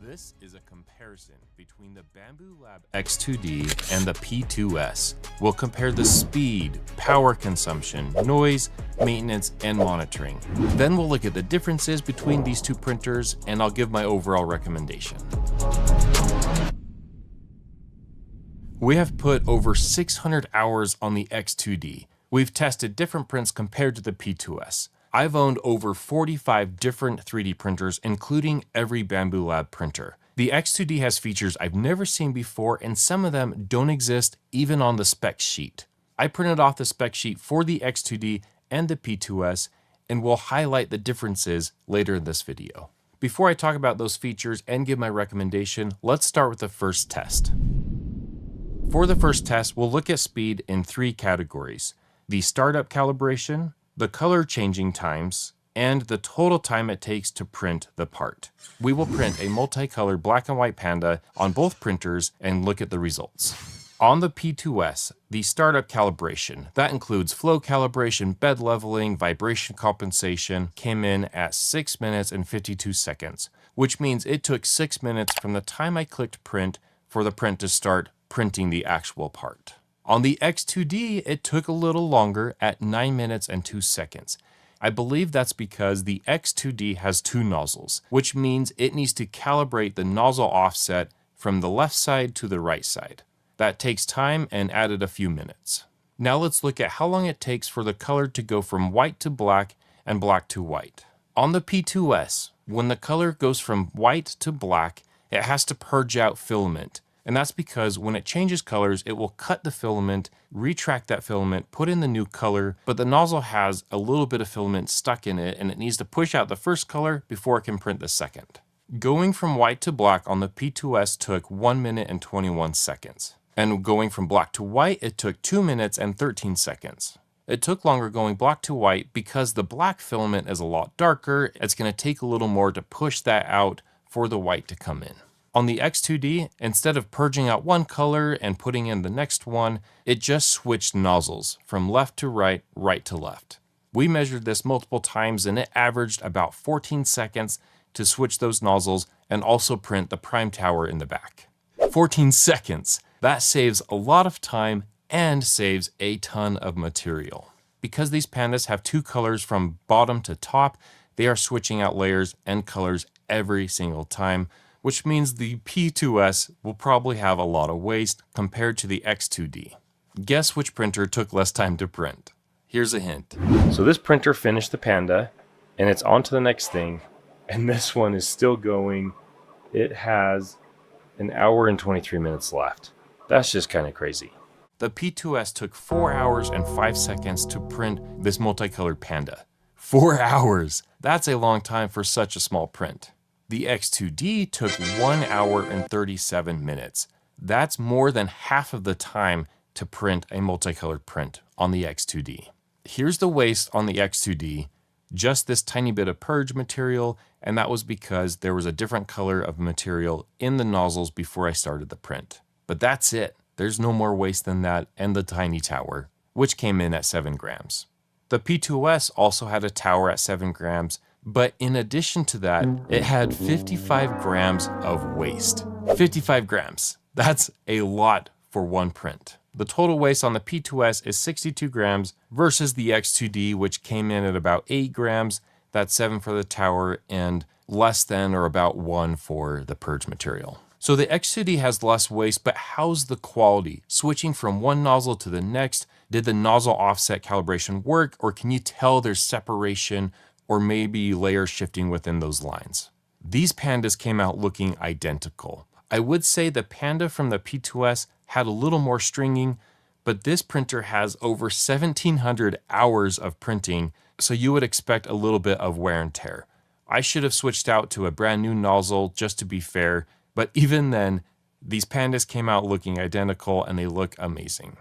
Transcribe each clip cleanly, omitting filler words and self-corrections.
This is a comparison between the Bambu Lab X2D and the P2S. We'll compare the speed, power consumption, noise, maintenance, and monitoring. Then we'll look at the differences between these two printers, and I'll give my overall recommendation. We have put over 600 hours on the X2D. We've tested different prints compared to the P2S. I've owned over 45 different 3D printers, including every Bambu Lab printer. The X2D has features I've never seen before, and some of them don't exist even on the spec sheet. I printed off the spec sheet for the X2D and the P2S, and will highlight the differences later in this video. Before I talk about those features and give my recommendation, let's start with the first test. For the first test, we'll look at speed in three categories: the startup calibration, the color changing times, and the total time it takes to print the part. We will print a multicolored black and white panda on both printers and look at the results. On the P2S, the startup calibration, that includes flow calibration, bed leveling, vibration compensation, came in at 6 minutes and 52 seconds, which means it took 6 minutes from the time I clicked print for the print to start printing the actual part. On the X2D, it took a little longer at 9 minutes and 2 seconds. I believe that's because the X2D has two nozzles, which means it needs to calibrate the nozzle offset from the left side to the right side. That takes time and added a few minutes. Now let's look at how long it takes for the color to go from white to black and black to white. On the P2S, when the color goes from white to black, it has to purge out filament. And that's because when it changes colors, it will cut the filament, retract that filament, put in the new color, but the nozzle has a little bit of filament stuck in it, and it needs to push out the first color before it can print the second. Going from white to black on the P2S took 1 minute and 21 seconds. And going from black to white, it took 2 minutes and 13 seconds. It took longer going black to white because the black filament is a lot darker. It's going to take a little more to push that out for the white to come in. On the X2D, instead of purging out one color and putting in the next one, it just switched nozzles from left to right, right to left. We measured this multiple times and it averaged about 14 seconds to switch those nozzles and also print the prime tower in the back. 14 seconds! That saves a lot of time and saves a ton of material. Because these pandas have two colors from bottom to top, they are switching out layers and colors every single time, which means the P2S will probably have a lot of waste compared to the X2D. Guess which printer took less time to print? Here's a hint. So this printer finished the panda, and it's on to the next thing, and this one is still going. It has 1 hour and 23 minutes left. That's just kind of crazy. The P2S took 4 hours and 5 seconds to print this multicolored panda. 4 hours! That's a long time for such a small print. The X2D took 1 hour and 37 minutes. That's more than half of the time to print a multicolored print on the X2D. Here's the waste on the X2D, just this tiny bit of purge material, and that was because there was a different color of material in the nozzles before I started the print. But that's it. There's no more waste than that and the tiny tower, which came in at 7 grams. The P2S also had a tower at 7 grams, but in addition to that, it had 55 grams of waste. 55 grams. That's a lot for one print. The total waste on the P2S is 62 grams versus the X2D, which came in at about 8 grams. That's 7 for the tower and less than or about 1 for the purge material. So the X2D has less waste, but how's the quality? Switching from one nozzle to the next, did the nozzle offset calibration work, or can you tell there's separation or maybe layer shifting within those lines? These pandas came out looking identical. I would say the panda from the P2S had a little more stringing, but this printer has over 1,700 hours of printing, so you would expect a little bit of wear and tear. I should have switched out to a brand new nozzle just to be fair, but even then, these pandas came out looking identical and they look amazing.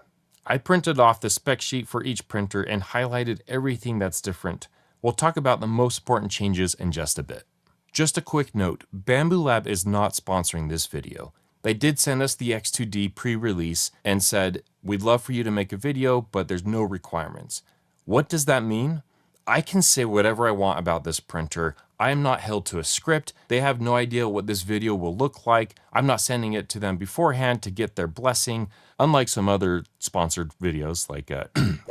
I printed off the spec sheet for each printer and highlighted everything that's different. We'll talk about the most important changes in just a bit. Just a quick note, Bambu Lab is not sponsoring this video. They did send us the X2D pre-release and said, we'd love for you to make a video, but there's no requirements. What does that mean? I can say whatever I want about this printer. I am not held to a script. They have no idea what this video will look like. I'm not sending it to them beforehand to get their blessing, unlike some other sponsored videos like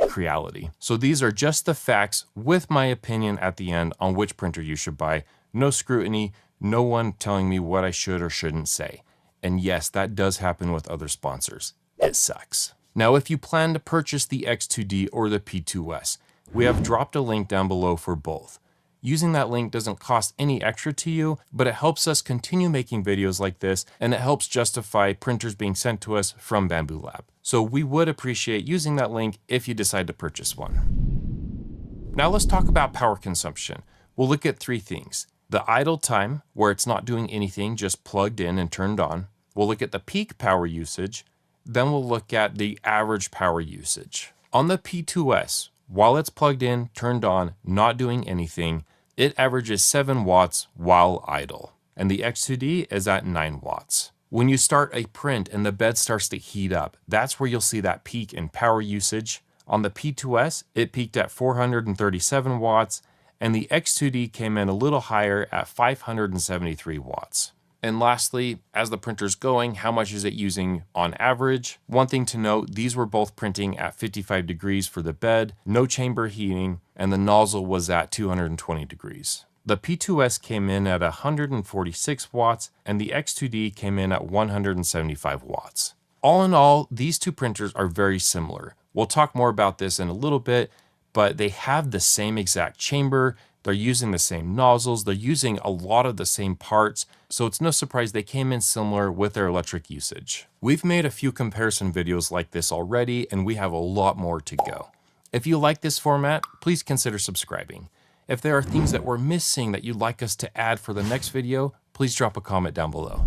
Creality. So these are just the facts with my opinion at the end on which printer you should buy. No scrutiny, no one telling me what I should or shouldn't say. And yes, that does happen with other sponsors. It sucks. Now, if you plan to purchase the X2D or the P2S, we have dropped a link down below for both. Using that link doesn't cost any extra to you, but it helps us continue making videos like this, and it helps justify printers being sent to us from Bambu Lab. So we would appreciate using that link if you decide to purchase one. Now let's talk about power consumption. We'll look at three things. The idle time, where it's not doing anything, just plugged in and turned on. We'll look at the peak power usage. Then we'll look at the average power usage. On the P2S, while it's plugged in, turned on, not doing anything, it averages 7 watts while idle. And the X2D is at 9 watts. When you start a print and the bed starts to heat up, that's where you'll see that peak in power usage. On the P2S, it peaked at 437 watts, and the X2D came in a little higher at 573 watts. And lastly, as the printer's going, how much is it using on average? One thing to note, these were both printing at 55 degrees for the bed, no chamber heating, and the nozzle was at 220 degrees. The P2S came in at 146 watts, and the X2D came in at 175 watts. All in all, these two printers are very similar. We'll talk more about this in a little bit, but they have the same exact chamber, they're using the same nozzles, they're using a lot of the same parts, so it's no surprise they came in similar with their electric usage. We've made a few comparison videos like this already, and we have a lot more to go. If you like this format, please consider subscribing. If there are things that we're missing that you'd like us to add for the next video, please drop a comment down below.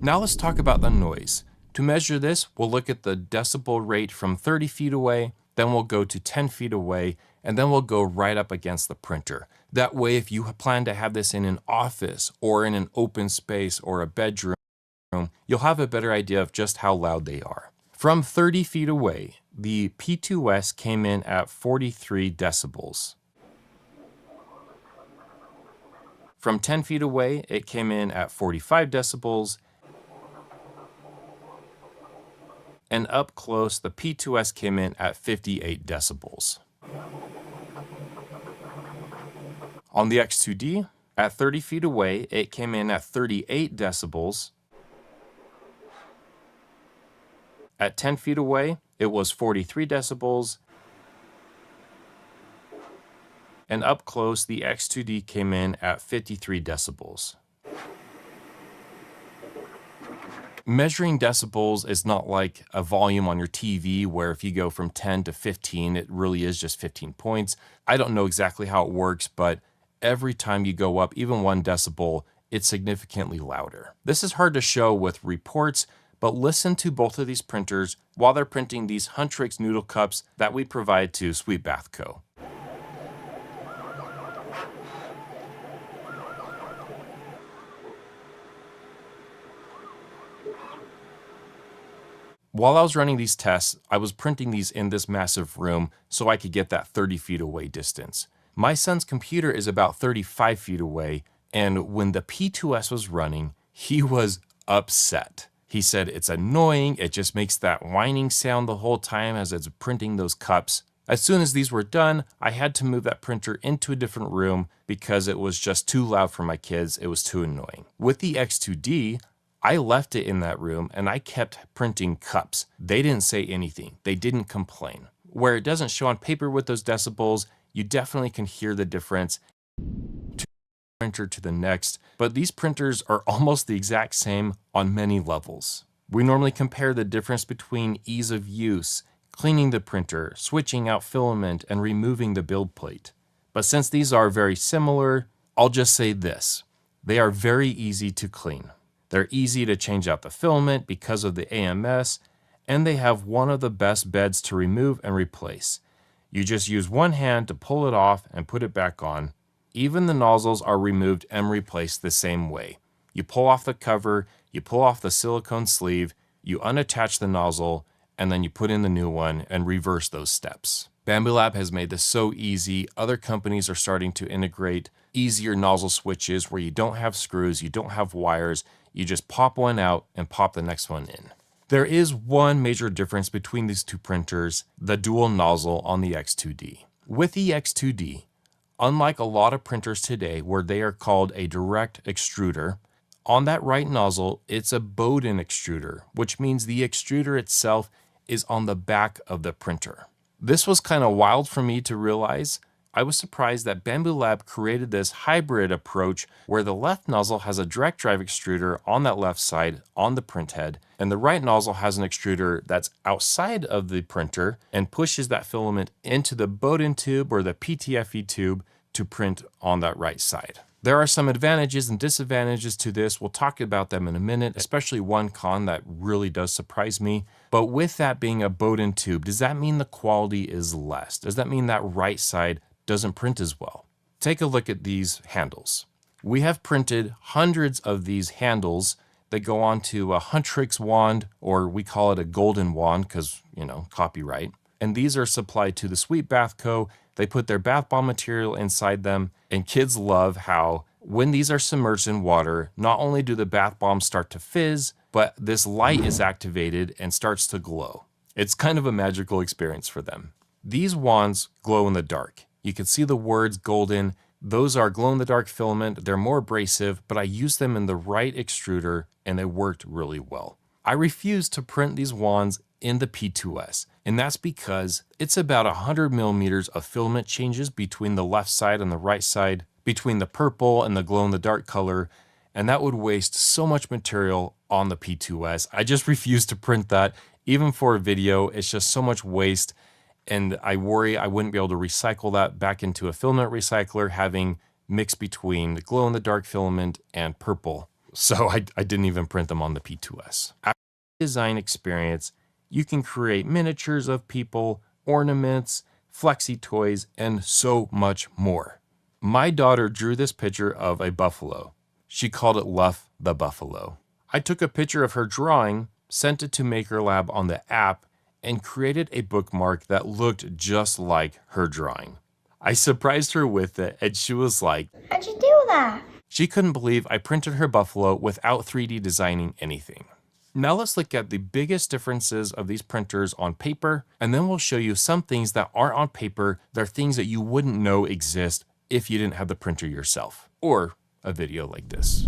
Now let's talk about the noise. To measure this, we'll look at the decibel rate from 30 feet away, then we'll go to 10 feet away, and then we'll go right up against the printer. That way, if you plan to have this in an office or in an open space or a bedroom, you'll have a better idea of just how loud they are. From 30 feet away, the P2S came in at 43 decibels. From 10 feet away, it came in at 45 decibels. And up close, the P2S came in at 58 decibels. On the X2D, at 30 feet away, it came in at 38 decibels. At 10 feet away, it was 43 decibels. And up close, the X2D came in at 53 decibels. Measuring decibels is not like a volume on your TV where if you go from 10 to 15, it really is just 15 points. I don't know exactly how it works, but every time you go up even 1 decibel, it's significantly louder. This is hard to show with reports, but listen to both of these printers while they're printing these Huntrix noodle cups that we provide to Sweet Bath Co. While I was running these tests, I was printing these in this massive room so I could get that 30 feet away distance. My son's computer is about 35 feet away, and when the P2S was running, he was upset. He said it's annoying, it just makes that whining sound the whole time as it's printing those cups. As soon as these were done, I had to move that printer into a different room because it was just too loud for my kids, it was too annoying. With the X2D, I left it in that room and I kept printing cups. They didn't say anything. They didn't complain. Where it doesn't show on paper with those decibels, you definitely can hear the difference to printer to the next, but these printers are almost the exact same on many levels. We normally compare the difference between ease of use, cleaning the printer, switching out filament, and removing the build plate. But since these are very similar, I'll just say this. They are very easy to clean. They're easy to change out the filament because of the AMS, and they have one of the best beds to remove and replace. You just use one hand to pull it off and put it back on. Even the nozzles are removed and replaced the same way. You pull off the cover, you pull off the silicone sleeve, you unattach the nozzle, and then you put in the new one and reverse those steps. Bambu Lab has made this so easy. Other companies are starting to integrate easier nozzle switches where you don't have screws, you don't have wires, you just pop one out and pop the next one in. There is one major difference between these two printers, the dual nozzle on the X2D. With the X2D, unlike a lot of printers today where they are called a direct extruder, on that right nozzle, it's a Bowden extruder, which means the extruder itself is on the back of the printer. This was kind of wild for me to realize. I was surprised that Bambu Lab created this hybrid approach where the left nozzle has a direct drive extruder on that left side on the print head, and the right nozzle has an extruder that's outside of the printer and pushes that filament into the Bowden tube or the PTFE tube to print on that right side. There are some advantages and disadvantages to this. We'll talk about them in a minute, especially one con that really does surprise me. But with that being a Bowden tube, does that mean the quality is less? Does that mean that right side doesn't print as well? Take a look at these handles. We have printed hundreds of these handles that go onto a Huntrix wand, or we call it a golden wand because, copyright. And these are supplied to the Sweet Bath Co. They put their bath bomb material inside them, and kids love how when these are submerged in water, not only do the bath bombs start to fizz, but this light is activated and starts to glow. It's kind of a magical experience for them. These wands glow in the dark. You can see the words golden. Those are glow-in-the-dark filament. They're more abrasive, but I used them in the right extruder and they worked really well. I refuse to print these wands in the P2S, and that's because it's about 100 millimeters of filament changes between the left side and the right side, between the purple and the glow-in-the-dark color, and that would waste so much material on the P2S. I just refuse to print that. Even for a video, it's just so much waste, and I worry I wouldn't be able to recycle that back into a filament recycler, having mixed between the glow-in-the-dark filament and purple. So I didn't even print them on the P2S. After the design experience, you can create miniatures of people, ornaments, flexi toys, and so much more. My daughter drew this picture of a buffalo. She called it Luff the Buffalo. I took a picture of her drawing, sent it to Maker Lab on the app, and created a bookmark that looked just like her drawing. I surprised her with it, and she was like, "How'd you do that?" She couldn't believe I printed her buffalo without 3D designing anything. Now let's look at the biggest differences of these printers on paper, and then we'll show you some things that aren't on paper. They're things that you wouldn't know exist if you didn't have the printer yourself, or a video like this.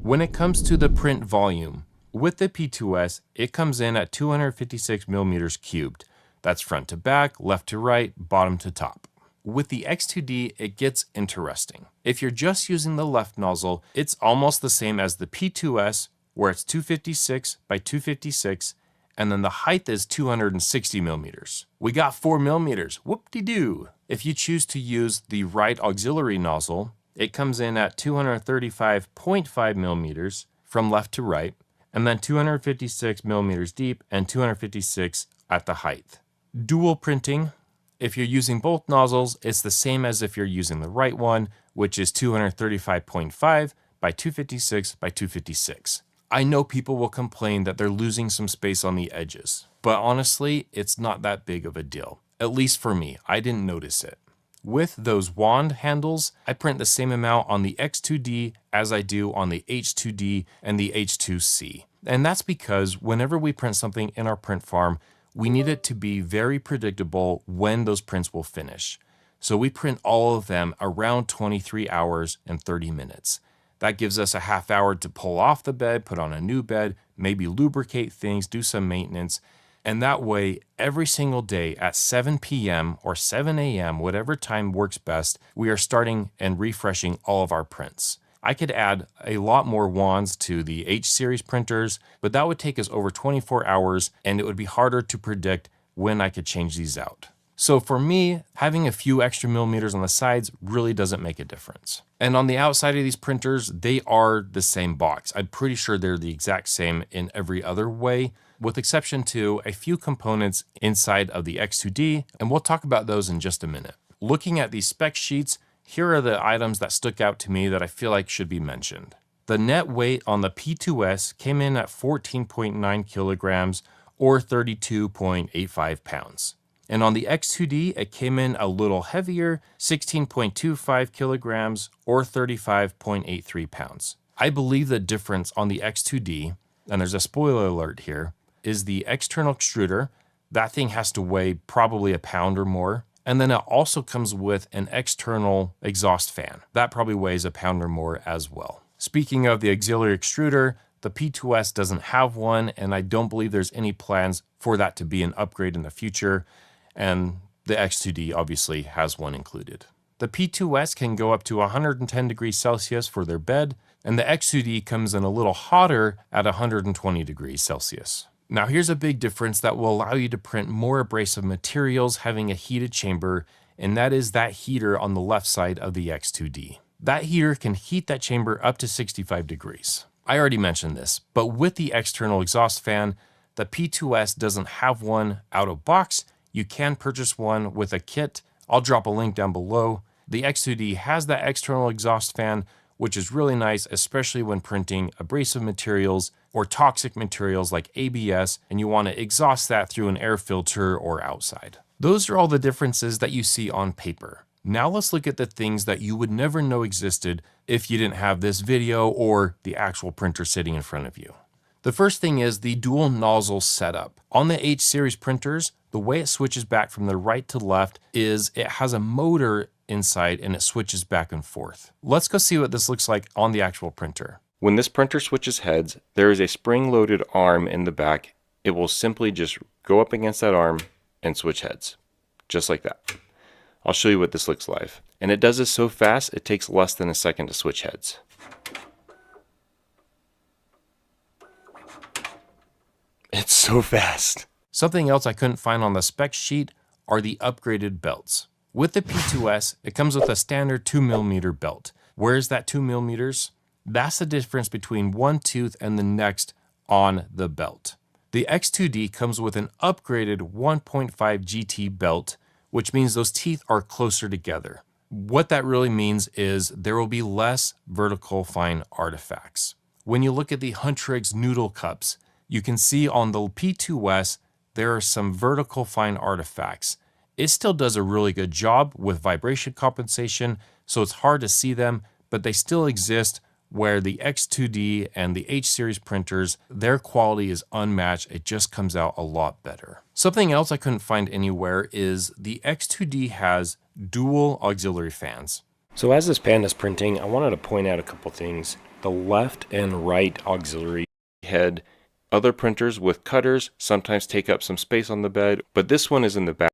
When it comes to the print volume, with the P2S, it comes in at 256 millimeters cubed. That's front to back, left to right, bottom to top. With the X2D, it gets interesting. If you're just using the left nozzle, it's almost the same as the P2S, where it's 256 by 256, and then the height is 260 millimeters. We got 4 millimeters, whoop-de-doo. If you choose to use the right auxiliary nozzle, it comes in at 235.5 millimeters from left to right, and then 256 millimeters deep and 256 at the height. Dual printing, if you're using both nozzles, it's the same as if you're using the right one, which is 235.5 by 256 by 256. I know people will complain that they're losing some space on the edges, but honestly, it's not that big of a deal. At least for me, I didn't notice it. With those wand handles, I print the same amount on the X2D as I do on the H2D and the H2C. And that's because whenever we print something in our print farm, we need it to be very predictable when those prints will finish. So we print all of them around 23 hours and 30 minutes. That gives us a half hour to pull off the bed, put on a new bed, maybe lubricate things, do some maintenance. And that way, every single day at 7 p.m. or 7 a.m., whatever time works best, we are starting and refreshing all of our prints. I could add a lot more wands to the H-series printers, but that would take us over 24 hours, and it would be harder to predict when I could change these out. So for me, having a few extra millimeters on the sides really doesn't make a difference. And on the outside of these printers, they are the same box. I'm pretty sure they're the exact same in every other way, with exception to a few components inside of the X2D, and we'll talk about those in just a minute. Looking at these spec sheets, here are the items that stuck out to me that I feel like should be mentioned. The net weight on the P2S came in at 14.9 kilograms or 32.85 pounds. And on the X2D, it came in a little heavier, 16.25 kilograms or 35.83 pounds. I believe the difference on the X2D, and there's a spoiler alert here, is the external extruder. That thing has to weigh probably a pound or more. And then it also comes with an external exhaust fan. That probably weighs a pound or more as well. Speaking of the auxiliary extruder, the P2S doesn't have one, and I don't believe there's any plans for that to be an upgrade in the future. And the X2D obviously has one included. The P2S can go up to 110 degrees Celsius for their bed, and the X2D comes in a little hotter at 120 degrees Celsius. Now here's a big difference that will allow you to print more abrasive materials having a heated chamber, and that is that heater on the left side of the X2D. That heater can heat that chamber up to 65 degrees. I already mentioned this, but with the external exhaust fan, the P2S doesn't have one out of box. You can purchase one with a kit. I'll drop a link down below. The X2D has that external exhaust fan, which is really nice, especially when printing abrasive materials or toxic materials like ABS, and you want to exhaust that through an air filter or outside. Those are all the differences that you see on paper. Now let's look at the things that you would never know existed if you didn't have this video or the actual printer sitting in front of you. The first thing is the dual nozzle setup. On the H series printers, the way it switches back from the right to left is it has a motor inside and it switches back and forth. Let's go see what this looks like on the actual printer. When this printer switches heads, there is a spring-loaded arm in the back. It will simply just go up against that arm and switch heads, just like that. I'll show you what this looks live. And it does this so fast, it takes less than a second to switch heads. It's so fast. Something else I couldn't find on the spec sheet are the upgraded belts. With the P2S, it comes with a standard 2mm belt. Where's that 2 millimeters? That's the difference between one tooth and the next on the belt. The X2D comes with an upgraded 1.5 GT belt, which means those teeth are closer together. What that really means is there will be less vertical fine artifacts. When you look at the Huntrix noodle cups, you can see on the P2S, there are some vertical fine artifacts. It still does a really good job with vibration compensation, so it's hard to see them, but they still exist, where the X2D and the H series printers, their quality is unmatched. It just comes out a lot better. Something else I couldn't find anywhere is the X2D has dual auxiliary fans. So as this pan is printing, I wanted to point out a couple things. The left and right auxiliary head. Other printers with cutters sometimes take up some space on the bed, but this one is in the back.